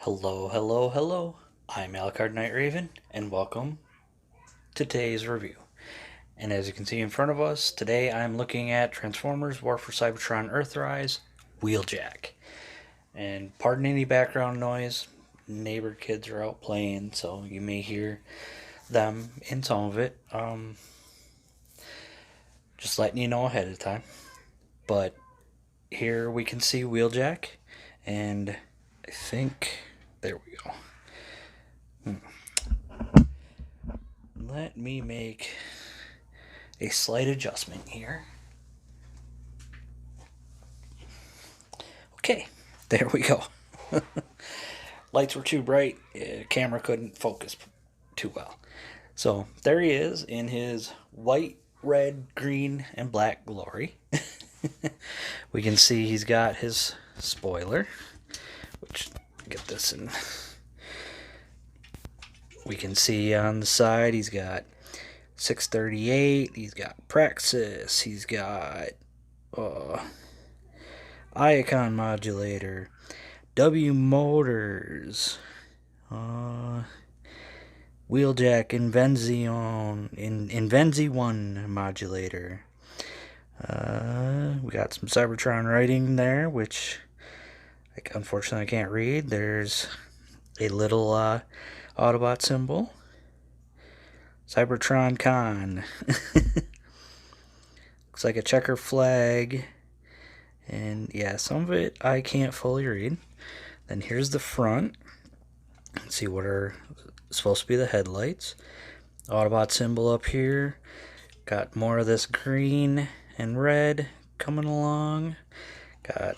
Hello, hello, hello. I'm Alucard Night Raven, and welcome to today's review. And as you can see in front of us, today I'm looking at Transformers War for Cybertron Earthrise Wheeljack. And pardon any background noise, neighbor kids are out playing, so you may hear them in some of it. Just letting you know ahead of time. But here we can see Wheeljack, and I think there we go. Let me make a slight adjustment here. Okay, there we go. Lights were too bright, camera couldn't focus too well. So there he is in his white, red, green, and black glory. We can see he's got his spoiler, which get this in. We can see on the side he's got 638, he's got Praxis, he's got Iacon modulator, W motors, Wheeljack Invenzi 1 modulator. We got some Cybertron writing there, which unfortunately I can't read. There's a little Autobot symbol. Cybertron Con. Looks like a checker flag. And yeah, some of it I can't fully read. Then here's the front. Let's see what are supposed to be the headlights. Autobot symbol up here. Got more of this green and red coming along. Got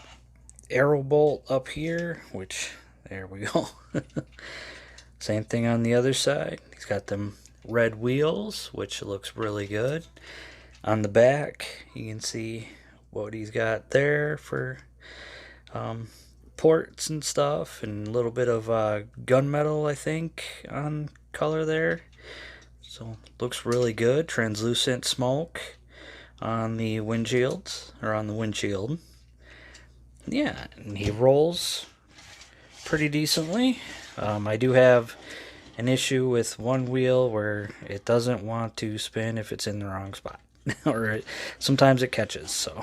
Aerobolt up here, which, there we go. Same thing on the other side. He's got them red wheels, which looks really good. On the back, you can see what he's got there for ports and stuff, and a little bit of gunmetal, I think, on color there. So looks really good. Translucent smoke on the windshields, or on the windshield. Yeah, and he rolls pretty decently. I do have an issue with one wheel where it doesn't want to spin if it's in the wrong spot. Or sometimes it catches, so.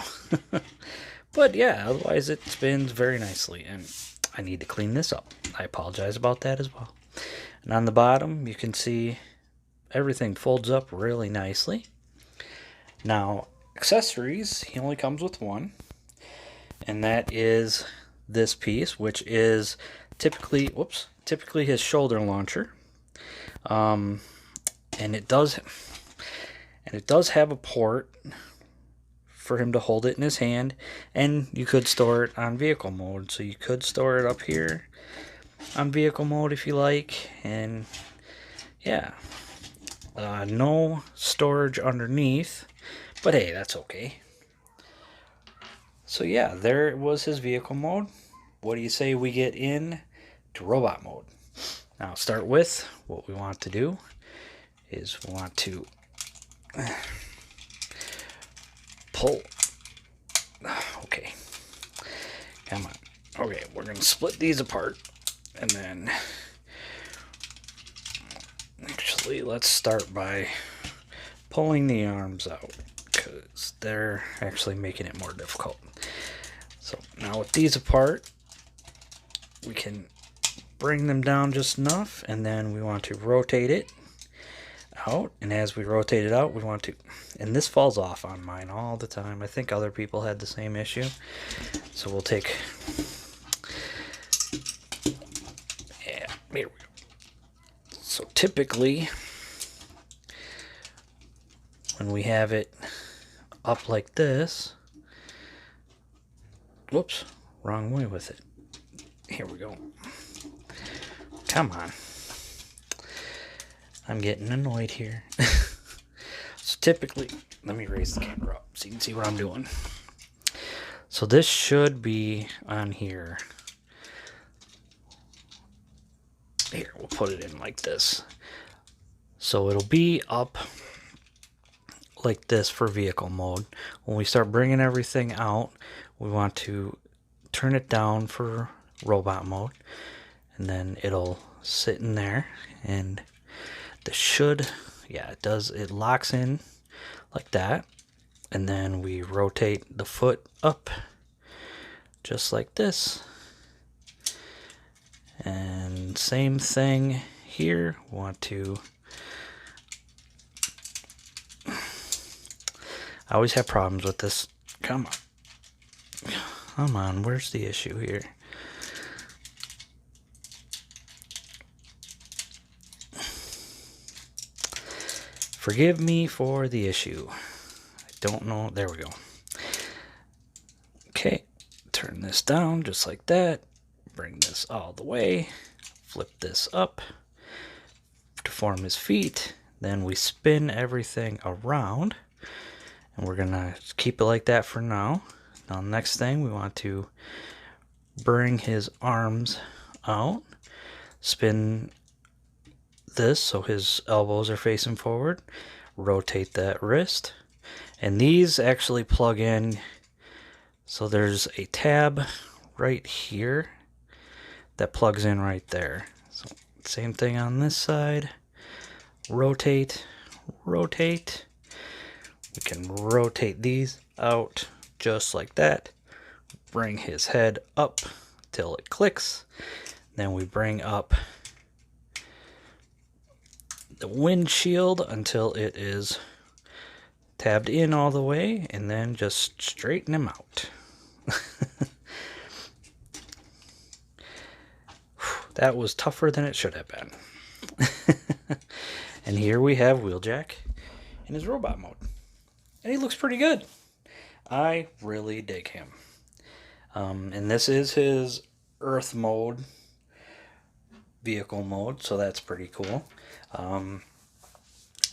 But yeah, otherwise it spins very nicely, and I need to clean this up. I apologize about that as well. And on the bottom, you can see everything folds up really nicely. Now, accessories, he only comes with one, and that is this piece, which is typically his shoulder launcher. And it does have a port for him to hold it in his hand, and you could store it on vehicle mode. So you could store it up here on vehicle mode if you like, and yeah, no storage underneath, but hey, that's okay. So yeah, there was his vehicle mode. What do you say we get in to robot mode? Now start with what we want to do is we want to pull. Okay, come on. Okay, we're gonna split these apart, and then actually let's start by pulling the arms out, because they're actually making it more difficult. So now with these apart, we can bring them down just enough, and then we want to rotate it out. And as we rotate it out, we want to, and this falls off on mine all the time. I think other people had the same issue. So we'll take, yeah, here we go. So typically, when we have it up like this, whoops, wrong way with it. Here we go. Come on. I'm getting annoyed here. So typically, let me raise the camera up so you can see what I'm doing. So this should be on here. Here, we'll put it in like this. So it'll be up like this for vehicle mode. When we start bringing everything out, we want to turn it down for robot mode. and then it'll sit in there, and this should, yeah, it does, it locks in like that, and then we rotate the foot up just like this, and same thing here. Want to, I always have problems with this. Come on, where's the issue here? Forgive me for the issue. I don't know. There we go. Okay, turn this down just like that. Bring this all the way. Flip this up to form his feet. Then we spin everything around. And we're going to keep it like that for now. Now, next thing, we want to bring his arms out. Spin this so his elbows are facing forward. Rotate that wrist. And these actually plug in. So there's a tab right here that plugs in right there. So same thing on this side. Rotate, rotate. We can rotate these out just like that. Bring his head up till it clicks. Then we bring up the windshield until it is tabbed in all the way, and then just straighten him out. That was tougher than it should have been. And here we have Wheeljack in his robot mode. And he looks pretty good. I really dig him. And this is his Earth mode, vehicle mode, so that's pretty cool.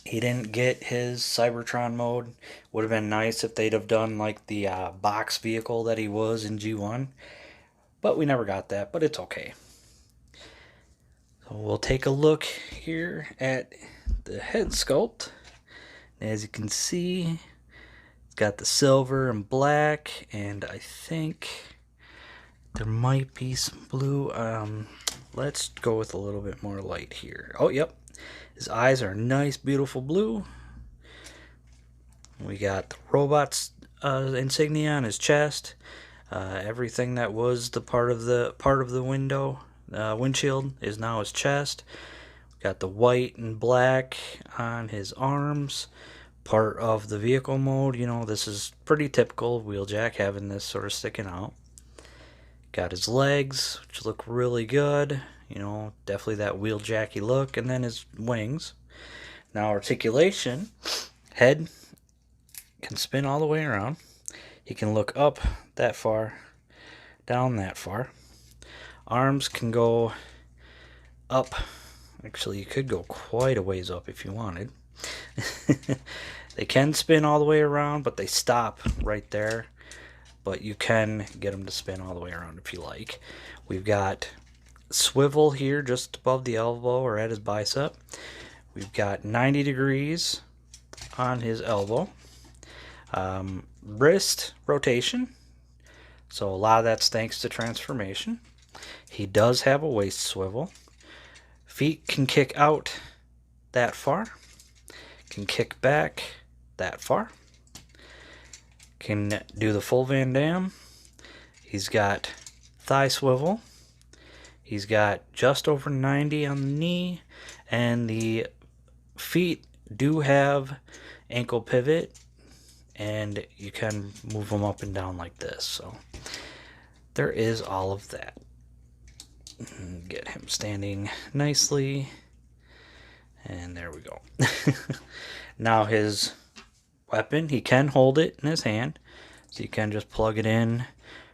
He didn't get his Cybertron mode. Would have been nice if they'd have done like the box vehicle that he was in G1. But we never got that, but it's okay. So we'll take a look here at the head sculpt. As you can see, it's got the silver and black, and I think there might be some blue. Let's go with a little bit more light here. Oh, yep. His eyes are nice, beautiful blue. We got the robot's insignia on his chest. Everything that was the part of the windshield is now his chest. We got the white and black on his arms. Part of the vehicle mode. You know, this is pretty typical of Wheeljack, having this sort of sticking out. Got his legs, which look really good. You know, definitely that Wheeljacky look. And then his wings. Now, articulation. Head can spin all the way around. He can look up that far, down that far. Arms can go up. Actually, you could go quite a ways up if you wanted. They can spin all the way around, but they stop right there. But you can get them to spin all the way around if you like. We've got swivel here just above the elbow or at his bicep. We've got 90 degrees on his elbow. Wrist rotation. So a lot of that's thanks to transformation. He does have a waist swivel. Feet can kick out that far. Can kick back that far. Can do the full Van Damme. He's got thigh swivel. He's got just over 90 on the knee. And the feet do have ankle pivot. And you can move them up and down like this. So there is all of that. Get him standing nicely. And there we go. Now his weapon, he can hold it in his hand. So you can just plug it in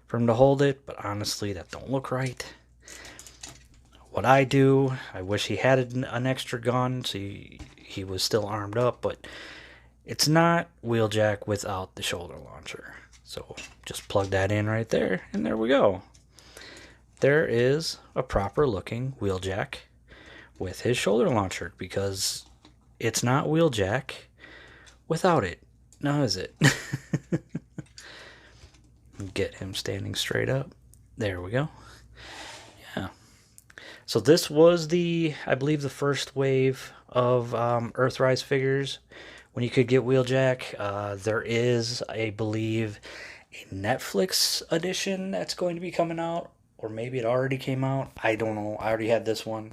for him to hold it. But honestly, that don't look right. What I do, I wish he had an extra gun so he was still armed up. But it's not Wheeljack without the shoulder launcher. So just plug that in right there. And there we go. There is a proper looking Wheeljack with his shoulder launcher, because it's not Wheeljack without it. Now is it? Get him standing straight up. There we go. Yeah. So this was I believe, the first wave of Earthrise figures when you could get Wheeljack. There is, I believe, a Netflix edition that's going to be coming out, or maybe it already came out. I don't know. I already had this one.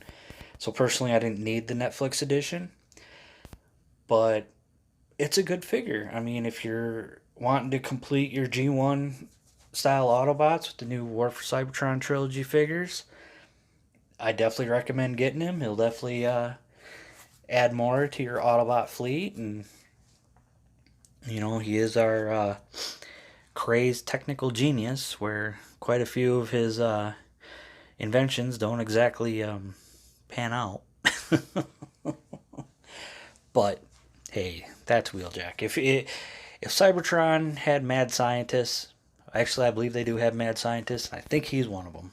So personally, I didn't need the Netflix edition, but it's a good figure. I mean, if you're wanting to complete your G1 style Autobots with the new War for Cybertron trilogy figures, I definitely recommend getting him. He'll definitely add more to your Autobot fleet, and he is our crazed technical genius, where quite a few of his inventions don't exactly pan out. But hey, that's Wheeljack. If Cybertron had mad scientists, actually I believe they do have mad scientists, and I think he's one of them.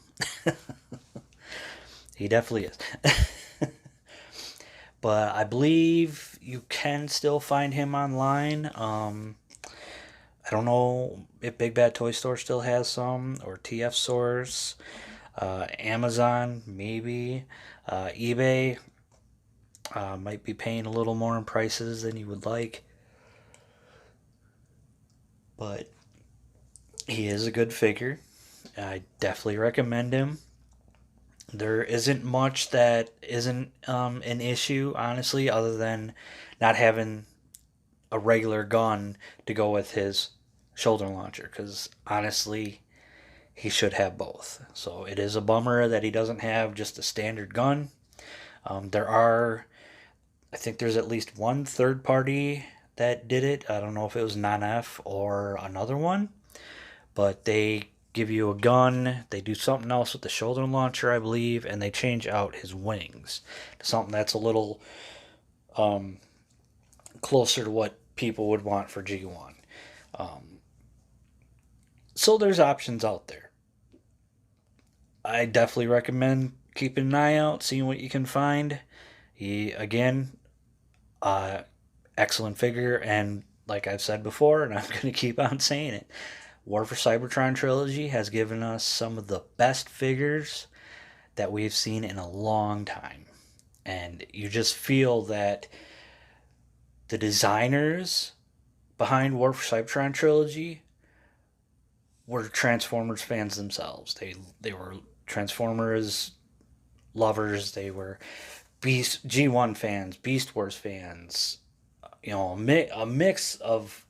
He definitely is. But I believe you can still find him online. I don't know if Big Bad Toy Store still has some, or TF Source, Amazon maybe, eBay. Might be paying a little more in prices than you would like, but he is a good figure. I definitely recommend him. There isn't much that isn't an issue, honestly, other than not having a regular gun to go with his shoulder launcher, because honestly, he should have both. So it is a bummer that he doesn't have just a standard gun. I think there's at least one third party that did it. I don't know if it was Non-F or another one, but they give you a gun, they do something else with the shoulder launcher, I believe, and they change out his wings to something that's a little closer to what people would want for G1. So there's options out there. I definitely recommend keeping an eye out, seeing what you can find. He, again, uh, excellent figure, and like I've said before, and I'm going to keep on saying it, War for Cybertron trilogy has given us some of the best figures that we've seen in a long time. And you just feel that the designers behind War for Cybertron trilogy were Transformers fans themselves. They were Transformers lovers. They were Beast G1 fans, Beast Wars fans. A mix of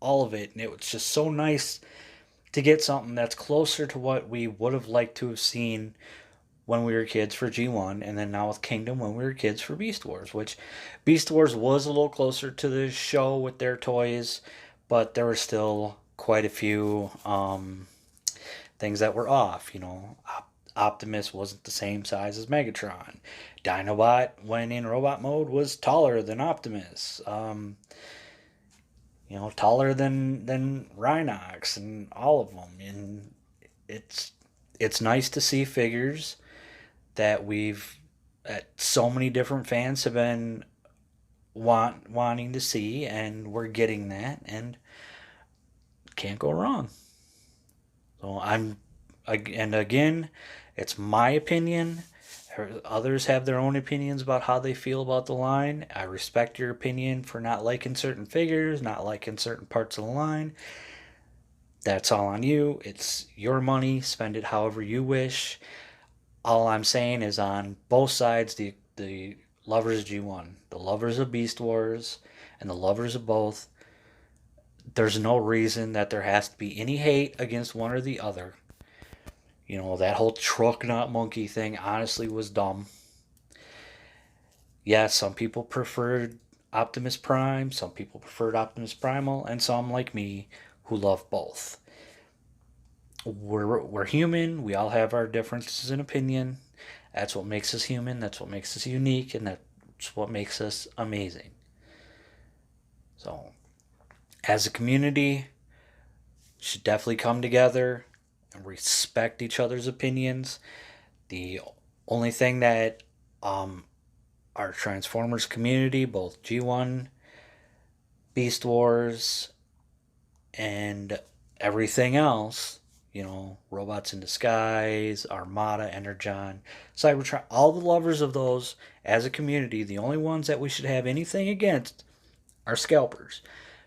all of it, and it was just so nice to get something that's closer to what we would have liked to have seen when we were kids for G1, and then now with Kingdom when we were kids for Beast Wars, which Beast Wars was a little closer to the show with their toys, but there were still quite a few things that were off. Optimus wasn't the same size as Megatron. Dinobot, when in robot mode, was taller than Optimus. Taller than Rhinox and all of them. And it's nice to see figures that so many different fans have been wanting to see, and we're getting that, and can't go wrong. So and again, it's my opinion. Others have their own opinions about how they feel about the line. I respect your opinion for not liking certain figures, not liking certain parts of the line. That's all on you. It's your money. Spend it however you wish. All I'm saying is, on both sides, the lovers G1, the lovers of Beast Wars, and the lovers of both, there's no reason that there has to be any hate against one or the other. That whole truck not monkey thing honestly was dumb. Yeah, some people preferred Optimus Prime, some people preferred Optimus Primal, and some like me who love both. We're human. We all have our differences in opinion. That's what makes us human. That's what makes us unique, and that's what makes us amazing. So, as a community, should definitely come together and respect each other's opinions. The only thing that our Transformers community, both G1, Beast Wars, and everything else, You know, Robots in Disguise, Armada, Energon, Cybertron, all the lovers of those as a community, the only ones that we should have anything against are scalpers,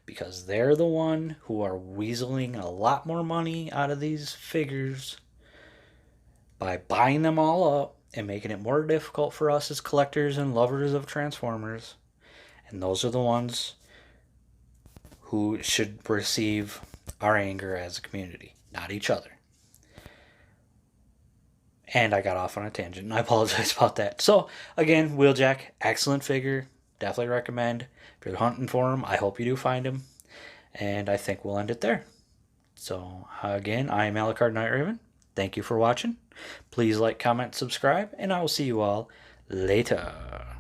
because they're the one who are weaseling a lot more money out of these figures by buying them all up and making it more difficult for us as collectors and lovers of Transformers. And those are the ones who should receive our anger as a community, not each other. And I got off on a tangent, and I apologize about that. So, again, Wheeljack, excellent figure. Definitely recommend. If you're hunting for him, I hope you do find him. And I think we'll end it there. So, again, I am Alucard Night Raven. Thank you for watching. Please like, comment, subscribe, and I will see you all later.